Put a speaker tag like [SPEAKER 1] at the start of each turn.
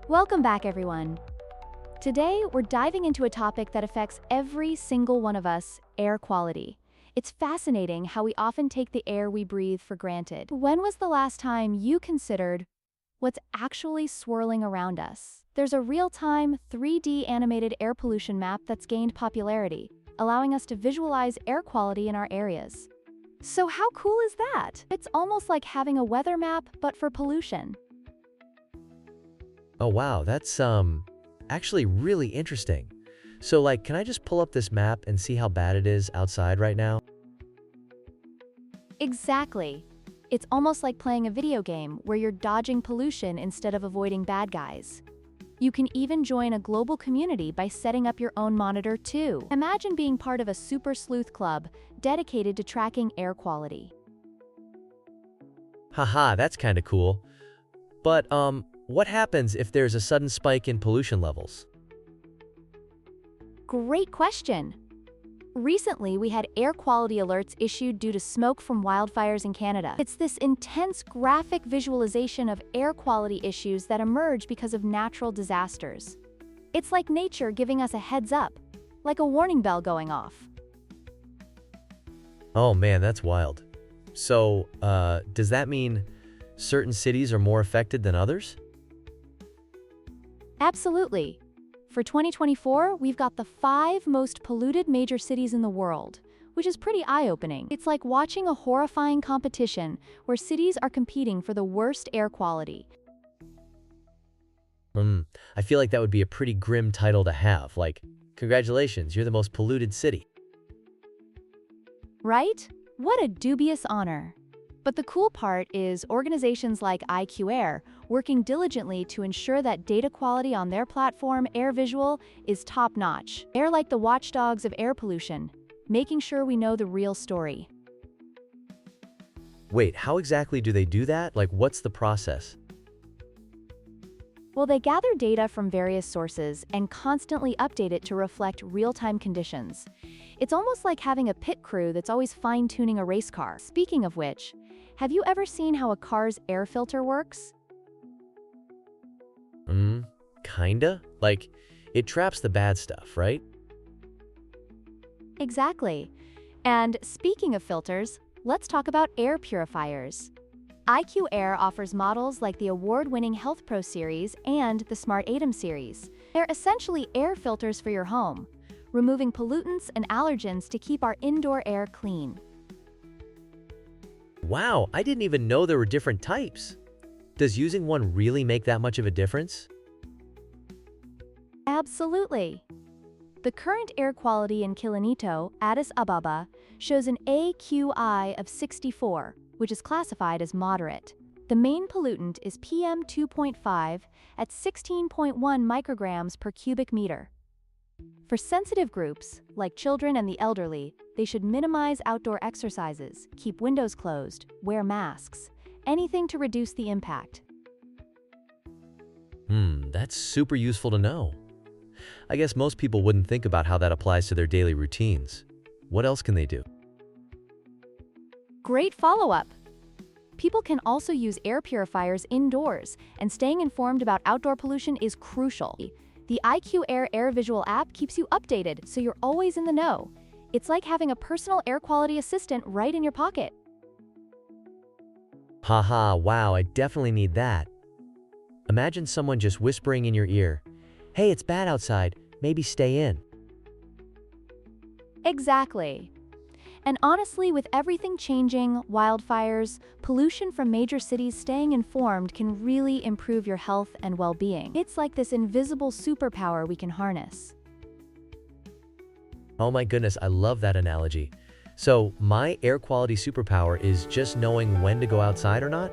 [SPEAKER 1] Welcome back, everyone. Today, we're diving into a topic that affects every single one of us, air quality. It's fascinating how we often take the air we breathe for granted. When was the last time you considered what's actually swirling around us? There's a real-time, 3D animated air pollution map that's gained popularity, allowing us to visualize air quality in our areas. So how cool is that? It's almost like having a weather map, but for pollution.
[SPEAKER 2] Oh wow, that's actually really interesting. So can I just pull up this map and see how bad it is outside right now?
[SPEAKER 1] Exactly. It's almost like playing a video game where you're dodging pollution instead of avoiding bad guys. You can even join a global community by setting up your own monitor too. Imagine being part of a super sleuth club dedicated to tracking air quality.
[SPEAKER 2] Haha, that's kind of cool. But what happens if there's a sudden spike in pollution levels?
[SPEAKER 1] Great question. Recently, we had air quality alerts issued due to smoke from wildfires in Canada. It's this intense graphic visualization of air quality issues that emerge because of natural disasters. It's like nature giving us a heads up, like a warning bell going off.
[SPEAKER 2] Oh man, that's wild. So, does that mean certain cities are more affected than others?
[SPEAKER 1] Absolutely. For 2024, we've got the 5 most polluted major cities in the world, which is pretty eye-opening. It's like watching a horrifying competition where cities are competing for the worst air quality.
[SPEAKER 2] I feel like that would be a pretty grim title to have, like, congratulations, you're the most polluted city.
[SPEAKER 1] Right? What a dubious honor. But the cool part is organizations like IQ working diligently to ensure that data quality on their platform, AirVisual, is top-notch. They're like the watchdogs of air pollution, making sure we know the real story.
[SPEAKER 2] Wait, how exactly do they do that? Like, what's the process?
[SPEAKER 1] Well, they gather data from various sources and constantly update it to reflect real-time conditions. It's almost like having a pit crew that's always fine-tuning a race car. Speaking of which, have you ever seen how a car's air filter works?
[SPEAKER 2] Kinda? Like, it traps the bad stuff, right?
[SPEAKER 1] Exactly. And speaking of filters, let's talk about air purifiers. IQ Air offers models like the award-winning Health Pro series and the Smart Atom series. They're essentially air filters for your home, removing pollutants and allergens to keep our indoor air clean.
[SPEAKER 2] Wow, I didn't even know there were different types. Does using one really make that much of a difference?
[SPEAKER 1] Absolutely. The current air quality in Kilinito, Addis Ababa, shows an AQI of 64, which is classified as moderate. The main pollutant is PM 2.5 at 16.1 micrograms per cubic meter. For sensitive groups, like children and the elderly, they should minimize outdoor exercises, keep windows closed, wear masks, anything to reduce the impact.
[SPEAKER 2] That's super useful to know. I guess most people wouldn't think about how that applies to their daily routines. What else can they do?
[SPEAKER 1] Great follow-up! People can also use air purifiers indoors, and staying informed about outdoor pollution is crucial. The IQ Air AirVisual app keeps you updated, so you're always in the know. It's like having a personal air quality assistant right in your pocket.
[SPEAKER 2] Haha, wow, I definitely need that. Imagine someone just whispering in your ear, "Hey, it's bad outside, maybe stay in."
[SPEAKER 1] Exactly. And honestly, with everything changing, wildfires, pollution from major cities, staying informed can really improve your health and well-being. It's like this invisible superpower we can harness.
[SPEAKER 2] Oh my goodness, I love that analogy. So, my air quality superpower is just knowing when to go outside or not?